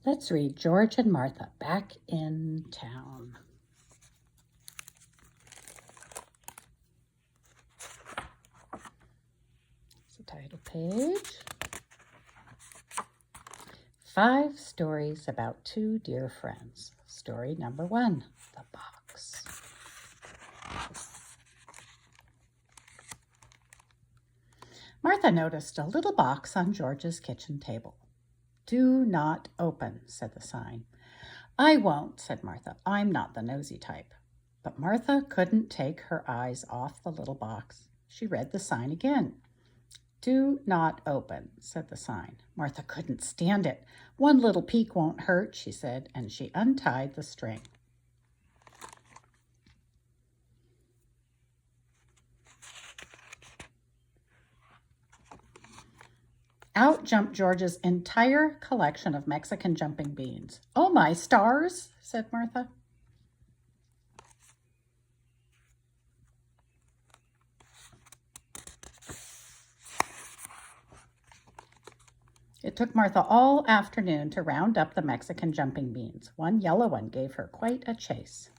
Let's read George and Martha Back in Town. It's the title page. 5 stories about 2 dear friends. Story number 1, The Box. Martha noticed a little box on George's kitchen table. "Do not open," said the sign. "I won't," said Martha. "I'm not the nosy type." But Martha couldn't take her eyes off the little box. She read the sign again. "Do not open," said the sign. Martha couldn't stand it. "One little peek won't hurt," she said, and she untied the string. Out jumped George's entire collection of Mexican jumping beans. "Oh, my stars," said Martha. It took Martha all afternoon to round up the Mexican jumping beans. One yellow one gave her quite a chase.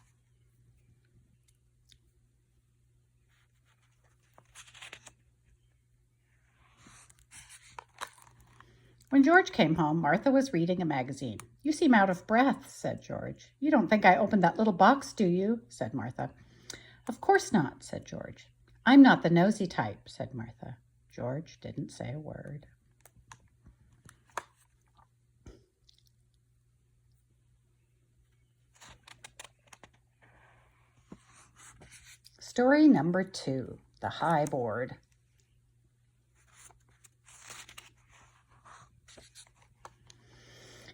When George came home, Martha was reading a magazine. "You seem out of breath," said George. "You don't think I opened that little box, do you?" said Martha. "Of course not," said George. "I'm not the nosy type," said Martha. George didn't say a word. Story number 2, The High Board.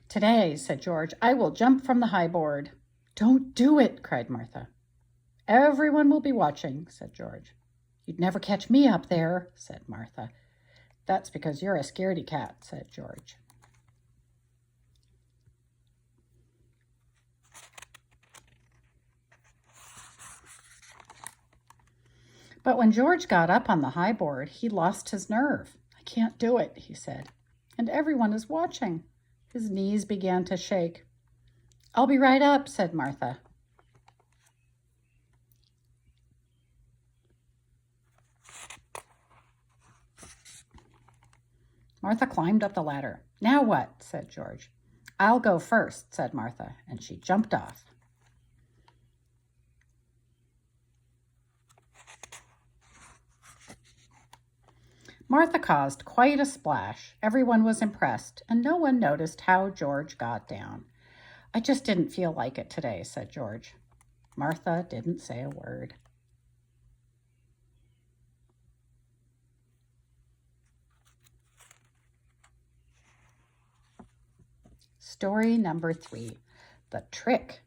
"Today," said George, "I will jump from the high board." "Don't do it," cried Martha. "Everyone will be watching," said George. "You'd never catch me up there," said Martha. "That's because you're a scaredy cat," said George. But when George got up on the high board, he lost his nerve. "I can't do it," he said, "and everyone is watching." His knees began to shake. "I'll be right up," said Martha. Martha climbed up the ladder. "Now what?" said George. "I'll go first," said Martha, and she jumped off. Martha caused quite a splash. Everyone was impressed, and no one noticed how George got down. "I just didn't feel like it today," said George. Martha didn't say a word. Story number 3, The Trick.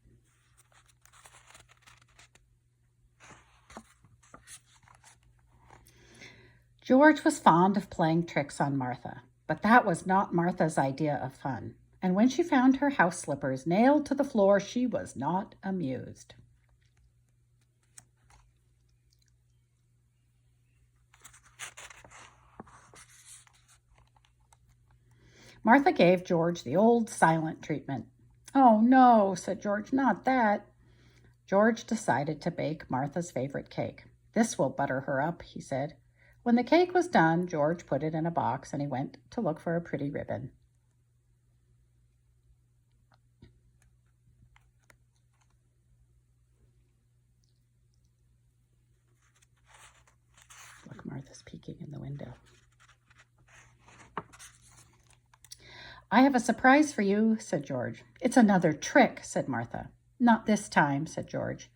George was fond of playing tricks on Martha, but that was not Martha's idea of fun. And when she found her house slippers nailed to the floor, she was not amused. Martha gave George the old silent treatment. "Oh, no," said George, "not that." George decided to bake Martha's favorite cake. "This will butter her up," he said. When the cake was done, George put it in a box and he went to look for a pretty ribbon. Look, Martha's peeking in the window. "I have a surprise for you," said George. "It's another trick," said Martha. "Not this time," said George.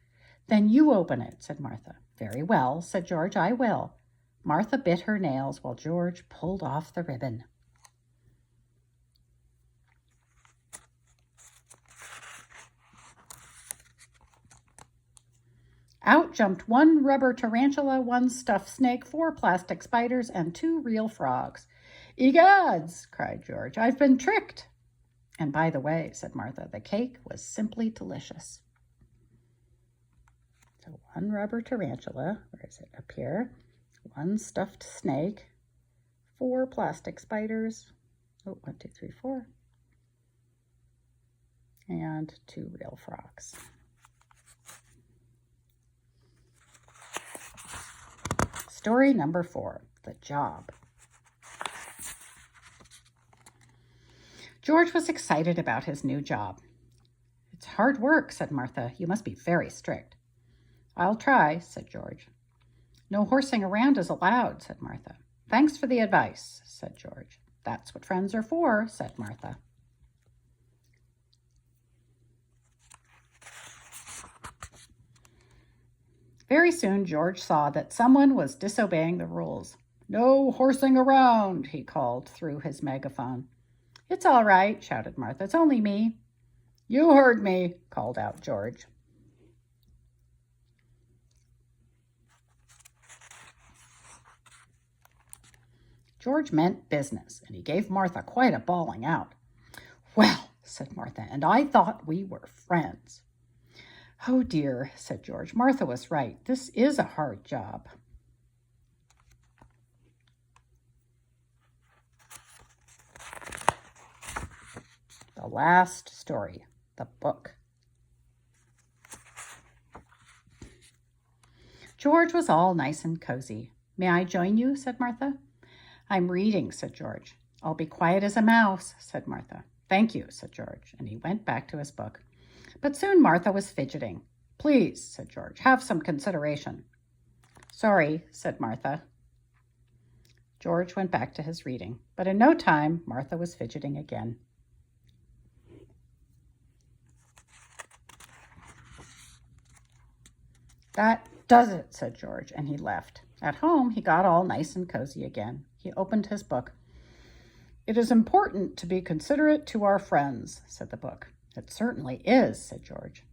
"Then you open it," said Martha. "Very well," said George, "I will." Martha bit her nails while George pulled off the ribbon. Out jumped 1 rubber tarantula, 1 stuffed snake, 4 plastic spiders, and 2 real frogs. "Egads!" cried George. "I've been tricked." "And by the way," said Martha, "the cake was simply delicious." So 1 rubber tarantula, where is it? Up here. 1 stuffed snake, 4 plastic spiders. Oh, 1, 2, 3, 4. and 2 real frogs. Story number 4, The Job. George was excited about his new job. "It's hard work," said Martha. "You must be very strict." "I'll try," said George. "No horsing around is allowed," said Martha. "Thanks for the advice," said George. "That's what friends are for," said Martha. Very soon George saw that someone was disobeying the rules. "No horsing around," he called through his megaphone. "It's all right," shouted Martha. "It's only me." "You heard me," called out George. George meant business, and he gave Martha quite a bawling out. "Well," said Martha, "and I thought we were friends." "Oh dear," said George. "Martha was right. This is a hard job." The last story, The Book. George was all nice and cozy. "May I join you?" said Martha. "I'm reading," said George. "I'll be quiet as a mouse," said Martha. "Thank you," said George, and he went back to his book. But soon Martha was fidgeting. "Please," said George, "have some consideration." "Sorry," said Martha. George went back to his reading, but in no time Martha was fidgeting again. "That does it," said George, and he left. At home, he got all nice and cozy again. He opened his book. "It is important to be considerate to our friends," said the book. "It certainly is," said George.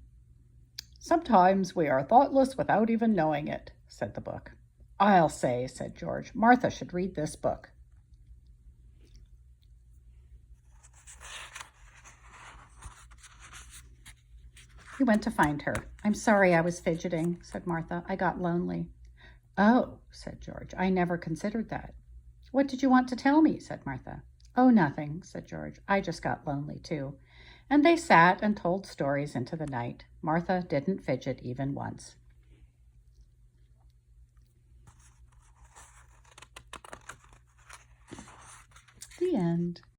"Sometimes we are thoughtless without even knowing it," said the book. "I'll say," said George, "Martha should read this book." He went to find her. "I'm sorry I was fidgeting," said Martha. "I got lonely." "Oh," said George, "I never considered that." "What did you want to tell me?" said Martha. "Oh, nothing," said George. "I just got lonely too." And they sat and told stories into the night. Martha didn't fidget even once. The end.